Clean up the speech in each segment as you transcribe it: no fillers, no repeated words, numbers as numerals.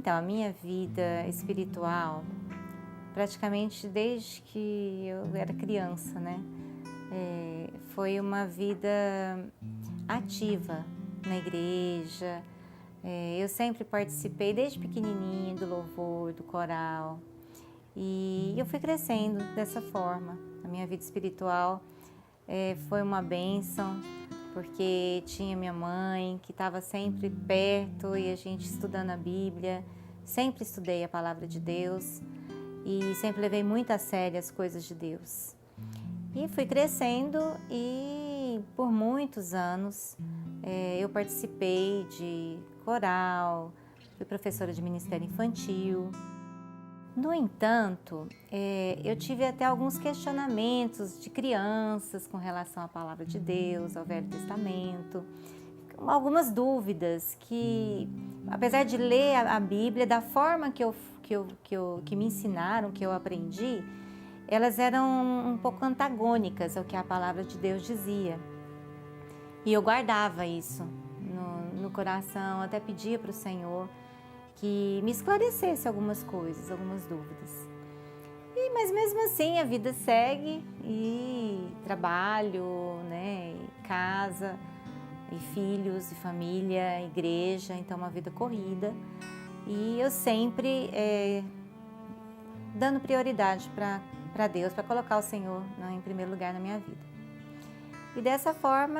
Então, a minha vida espiritual, praticamente desde que eu era criança, né? Foi uma vida ativa na igreja. Eu sempre participei desde pequenininha do louvor, do coral. E eu fui crescendo dessa forma. A minha vida espiritual foi uma bênção, porque tinha minha mãe que estava sempre perto e a gente estudando a Bíblia. Sempre estudei a palavra de Deus e sempre levei muito a sério as coisas de Deus. E fui crescendo e por muitos anos eu participei de coral, fui professora de ministério infantil. No entanto, eu tive até alguns questionamentos de crianças com relação à palavra de Deus, ao Velho Testamento, algumas dúvidas que, apesar de ler a Bíblia da forma que me ensinaram, que eu aprendi, elas eram um pouco antagônicas ao que a palavra de Deus dizia. E eu guardava isso no coração, até pedia para o Senhor que me esclarecesse algumas coisas, algumas dúvidas. Mas mesmo assim a vida segue e trabalho, né, e casa, e filhos, e família, igreja, então uma vida corrida. E eu sempre dando prioridade para Deus, para colocar o Senhor em primeiro lugar na minha vida. E dessa forma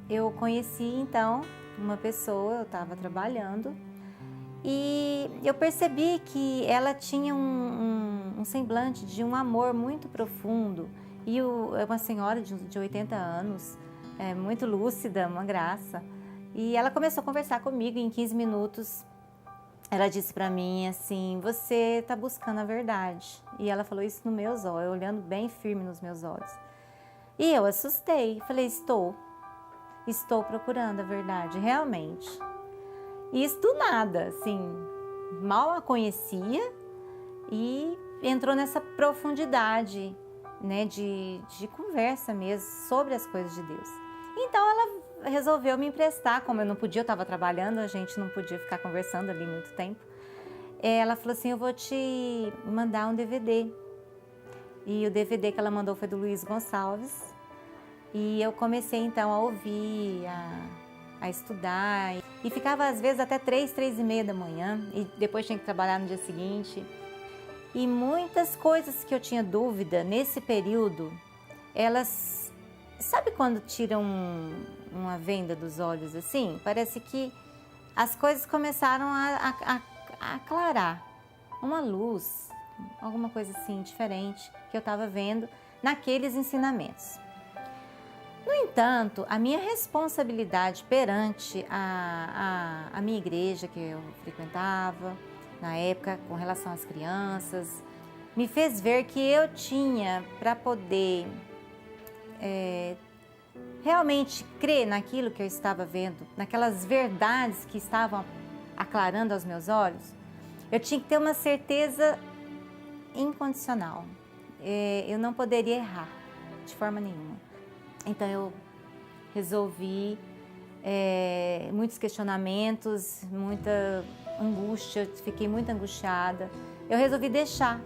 eu conheci então uma pessoa, eu estava trabalhando e eu percebi que ela tinha um semblante de um amor muito profundo e é uma senhora de 80 anos, muito lúcida, uma graça. E ela começou a conversar comigo e em 15 minutos ela disse para mim assim: você está buscando a verdade. E ela falou isso nos meus olhos, olhando bem firme nos meus olhos. E eu assustei, falei: estou procurando a verdade, realmente. E isso do nada, assim, mal a conhecia e entrou nessa profundidade, né, de conversa mesmo sobre as coisas de Deus. Então ela resolveu me emprestar, como eu não podia, eu estava trabalhando, a gente não podia ficar conversando ali muito tempo. Ela falou assim: eu vou te mandar um DVD. E o DVD que ela mandou foi do Luiz Gonçalves. E eu comecei então a ouvir, a estudar. E ficava às vezes até 3h30 da manhã. E depois tinha que trabalhar no dia seguinte. E muitas coisas que eu tinha dúvida nesse período, elas... Sabe quando tiram uma venda dos olhos assim? Parece que as coisas começaram a aclarar. Uma luz, alguma coisa assim diferente que eu estava vendo naqueles ensinamentos. No entanto, a minha responsabilidade perante a minha igreja que eu frequentava, na época, com relação às crianças, me fez ver que eu tinha para poder realmente crer naquilo que eu estava vendo, naquelas verdades que estavam aclarando aos meus olhos, eu tinha que ter uma certeza incondicional. Eu não poderia errar de forma nenhuma. Então eu resolvi muitos questionamentos, muita angústia, fiquei muito angustiada. Eu resolvi deixar.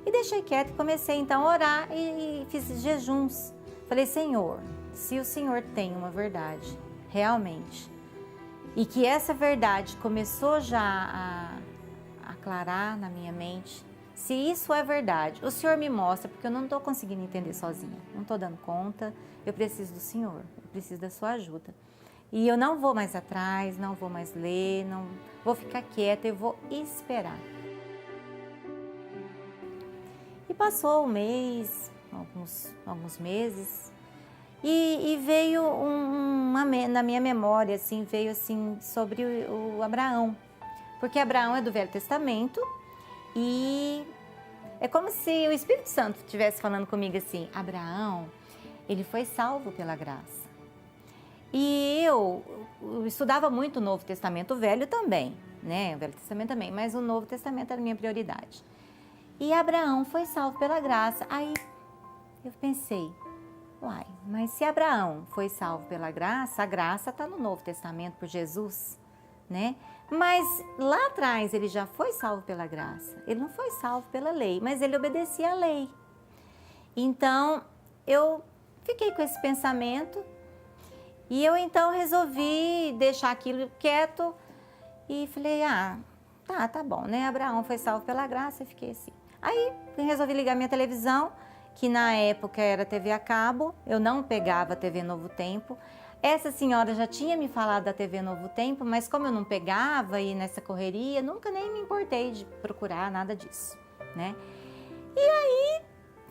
E deixei quieto e comecei então a orar e fiz jejuns. Falei: Senhor, se o Senhor tem uma verdade, realmente, e que essa verdade começou já a aclarar na minha mente, se isso é verdade, o Senhor me mostra, porque eu não estou conseguindo entender sozinha, não estou dando conta, eu preciso do Senhor, eu preciso da sua ajuda. E eu não vou mais atrás, não vou mais ler, não vou ficar quieta, eu vou esperar. E passou um mês, alguns meses, e veio na minha memória, assim, veio assim sobre o Abraão, porque Abraão é do Velho Testamento e é como se o Espírito Santo estivesse falando comigo assim: Abraão, ele foi salvo pela graça. E eu estudava muito o Novo Testamento, o Velho também, né? O Velho Testamento também, mas o Novo Testamento era a minha prioridade. E Abraão foi salvo pela graça. Aí eu pensei: uai, mas se Abraão foi salvo pela graça, a graça está no Novo Testamento por Jesus, né? Mas lá atrás ele já foi salvo pela graça, ele não foi salvo pela lei, mas ele obedecia à lei. Então eu fiquei com esse pensamento e eu então resolvi deixar aquilo quieto e falei, tá bom, né? Abraão foi salvo pela graça, eu fiquei assim. Aí resolvi ligar minha televisão, que na época era TV a cabo, eu não pegava a TV Novo Tempo. Essa senhora já tinha me falado da TV Novo Tempo, mas como eu não pegava e nessa correria, nunca nem me importei de procurar nada disso, né? E aí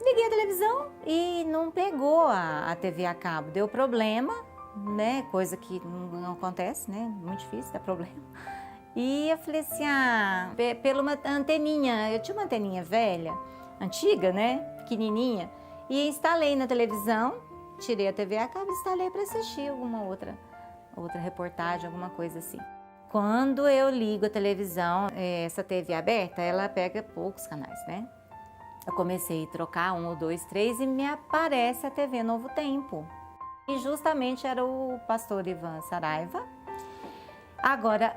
liguei a televisão e não pegou a TV a cabo, deu problema, né? Coisa que não acontece, né? Muito difícil, dá problema. E eu falei assim, pela uma anteninha, eu tinha uma anteninha velha, antiga, né? Pequenininha, e instalei na televisão, tirei a TV a cabo e instalei para assistir alguma outra reportagem, alguma coisa assim. Quando eu ligo a televisão, essa TV aberta, ela pega poucos canais, né? Eu comecei a trocar 1, 2, 3 e me aparece a TV Novo Tempo. E justamente era o pastor Ivan Saraiva. Agora,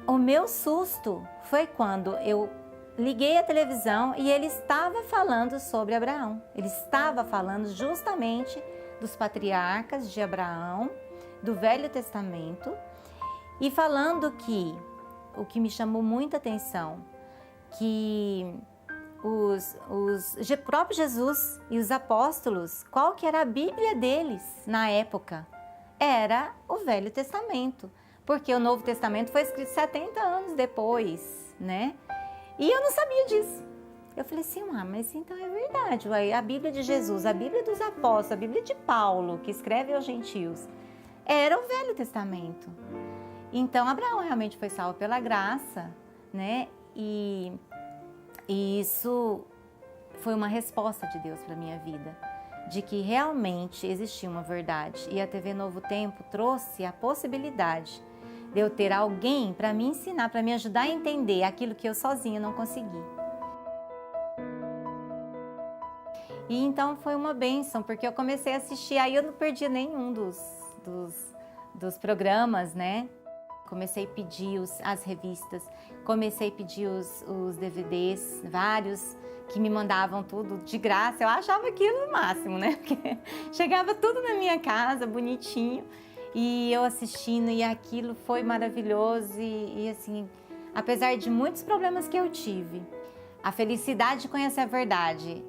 o meu susto foi quando eu liguei a televisão e ele estava falando sobre Abraão. Ele estava falando justamente dos patriarcas de Abraão, do Velho Testamento, e falando que, o que me chamou muita atenção, que o próprio Jesus e os apóstolos, qual que era a Bíblia deles na época? Era o Velho Testamento, porque o Novo Testamento foi escrito 70 anos depois, né? E eu não sabia disso. Eu falei assim, mas então é verdade, a Bíblia de Jesus, a Bíblia dos apóstolos, a Bíblia de Paulo, que escreve aos gentios, era o Velho Testamento. Então Abraão realmente foi salvo pela graça, né? E isso foi uma resposta de Deus para a minha vida, de que realmente existia uma verdade. E a TV Novo Tempo trouxe a possibilidade de eu ter alguém para me ensinar, para me ajudar a entender aquilo que eu sozinha não consegui. E então foi uma bênção, porque eu comecei a assistir, aí eu não perdi nenhum dos programas, né? Comecei a pedir as revistas, comecei a pedir os DVDs, vários que me mandavam tudo de graça. Eu achava aquilo o máximo, né? Porque chegava tudo na minha casa, bonitinho, e eu assistindo, e aquilo foi maravilhoso. E assim, apesar de muitos problemas que eu tive, a felicidade de conhecer a verdade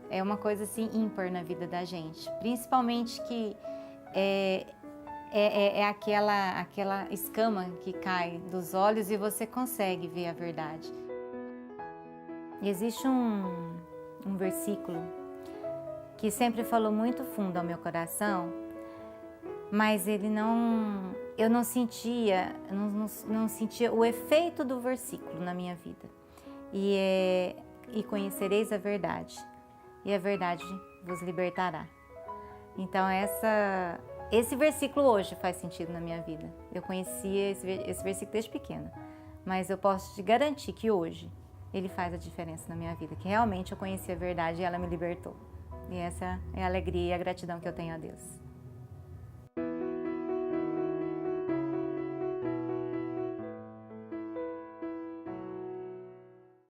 é uma coisa assim ímpar na vida da gente. Principalmente que é aquela escama que cai dos olhos e você consegue ver a verdade. E existe um versículo que sempre falou muito fundo ao meu coração, mas eu não sentia o efeito do versículo na minha vida. E conhecereis a verdade, e a verdade vos libertará. Então esse versículo hoje faz sentido na minha vida. Eu conhecia esse versículo desde pequena, mas eu posso te garantir que hoje ele faz a diferença na minha vida, que realmente eu conheci a verdade e ela me libertou. E essa é a alegria e a gratidão que eu tenho a Deus.